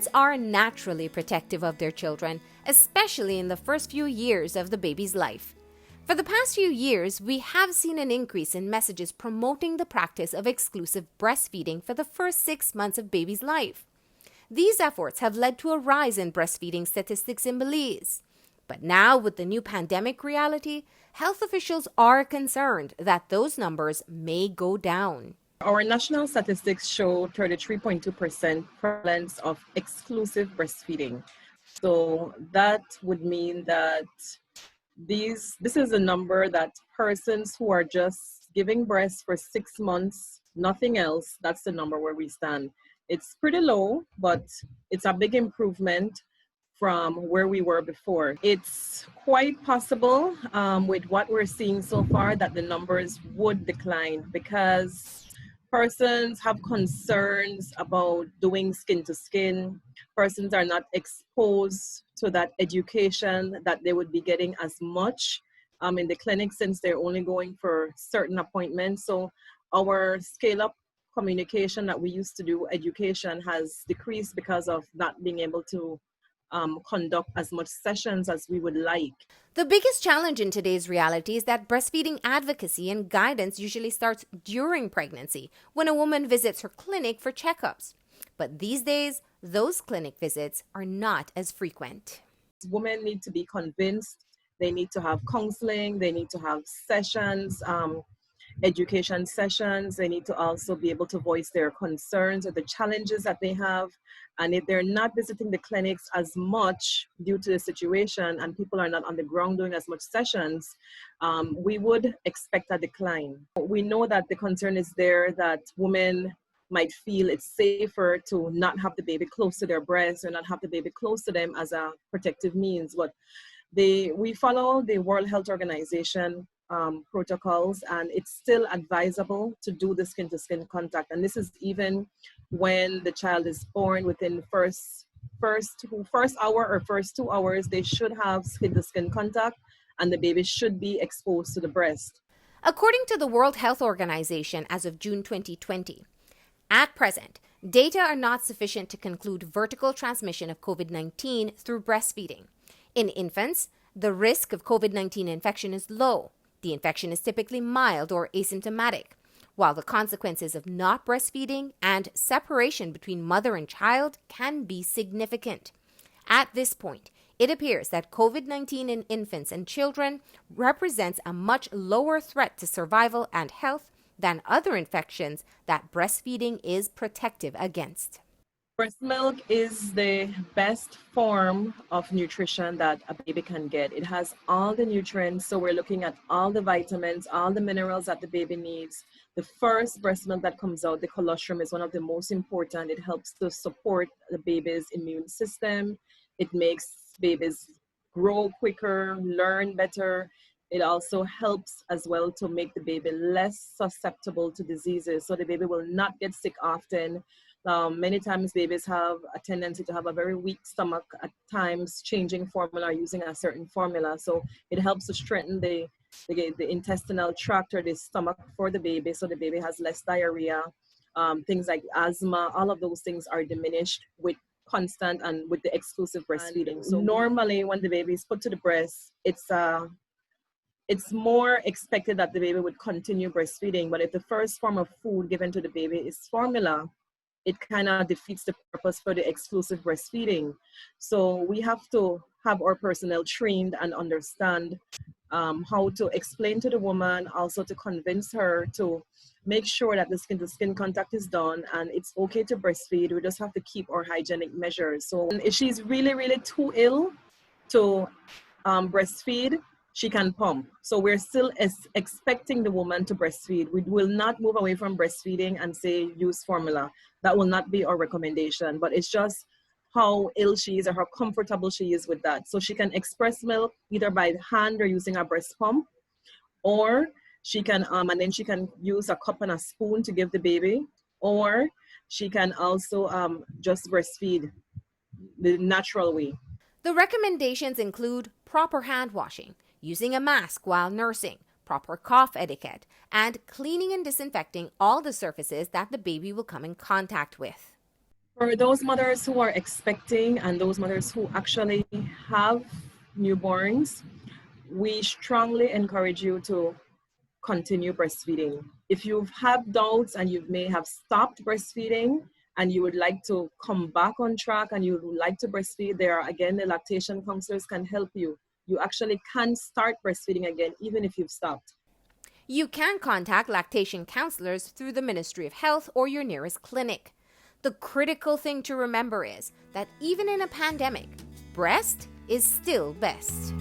Parents are naturally protective of their children, especially in the first few years of the baby's life. For the past few years, we have seen an increase in messages promoting the practice of exclusive breastfeeding for the first 6 months of baby's life. These efforts have led to a rise in breastfeeding statistics in Belize. But now, with the new pandemic reality, health officials are concerned that those numbers may go down. Our national statistics show 33.2% prevalence of exclusive breastfeeding. So that would mean that this is a number that persons who are just giving breast for 6 months, nothing else, that's the number where we stand. It's pretty low, but it's a big improvement from where we were before. It's quite possible with what we're seeing so far that the numbers would decline because persons have concerns about doing skin to skin. Persons are not exposed to that education that they would be getting as much in the clinic since they're only going for certain appointments. So our scale up communication that we used to do, education, has decreased because of not being able to conduct as much sessions as we would like. The biggest challenge in today's reality is that breastfeeding advocacy and guidance usually starts during pregnancy, when a woman visits her clinic for checkups. But these days, those clinic visits are not as frequent. Women need to be convinced. They need to have counseling. They need to have sessions, education sessions. They need to also be able to voice their concerns or the challenges that they have. And if they're not visiting the clinics as much due to the situation and people are not on the ground doing as much sessions, we would expect a decline. We know that the concern is there that women might feel it's safer to not have the baby close to their breast or not have the baby close to them as a protective means. But we follow the World Health Organization protocols, and it's still advisable to do the skin-to-skin contact. And this is even when the child is born. Within the first hour or first 2 hours, they should have skin-to-skin contact, and the baby should be exposed to the breast. According to the World Health Organization, as of June 2020, at present, data are not sufficient to conclude vertical transmission of COVID-19 through breastfeeding. In infants, the risk of COVID-19 infection is low. The infection is typically mild or asymptomatic, while the consequences of not breastfeeding and separation between mother and child can be significant. At this point, it appears that COVID-19 in infants and children represents a much lower threat to survival and health than other infections that breastfeeding is protective against. Breast milk is the best form of nutrition that a baby can get. It has all the nutrients, so we're looking at all the vitamins, all the minerals that the baby needs. The first breast milk that comes out, the colostrum, is one of the most important. It helps to support the baby's immune system. It makes babies grow quicker, learn better. It also helps as well to make the baby less susceptible to diseases, so the baby will not get sick often. Many times babies have a tendency to have a very weak stomach at times, changing formula or using a certain formula. So it helps to strengthen the intestinal tract or the stomach for the baby, so the baby has less diarrhea. Things like asthma, all of those things are diminished with constant and with the exclusive breastfeeding. So normally when the baby is put to the breast, it's more expected that the baby would continue breastfeeding. But if the first form of food given to the baby is formula, it kind of defeats the purpose for the exclusive breastfeeding. So we have to have our personnel trained and understand how to explain to the woman, also to convince her to make sure that the skin-to-skin contact is done and it's okay to breastfeed. We just have to keep our hygienic measures. So if she's really, really too ill to breastfeed, she can pump. So we're still expecting the woman to breastfeed. We will not move away from breastfeeding and say use formula. That will not be our recommendation, but it's just how ill she is or how comfortable she is with that. So she can express milk either by hand or using a breast pump, or she can, and then she can use a cup and a spoon to give the baby, or she can also just breastfeed the natural way. The recommendations include proper hand washing, using a mask while nursing, proper cough etiquette, and cleaning and disinfecting all the surfaces that the baby will come in contact with. For those mothers who are expecting and those mothers who actually have newborns, we strongly encourage you to continue breastfeeding. If you have doubts and you may have stopped breastfeeding and you would like to come back on track and you would like to breastfeed, there are again the lactation counselors can help you. You actually can start breastfeeding again even if you've stopped. You can contact lactation counselors through the Ministry of Health or your nearest clinic. The critical thing to remember is that even in a pandemic, breast is still best.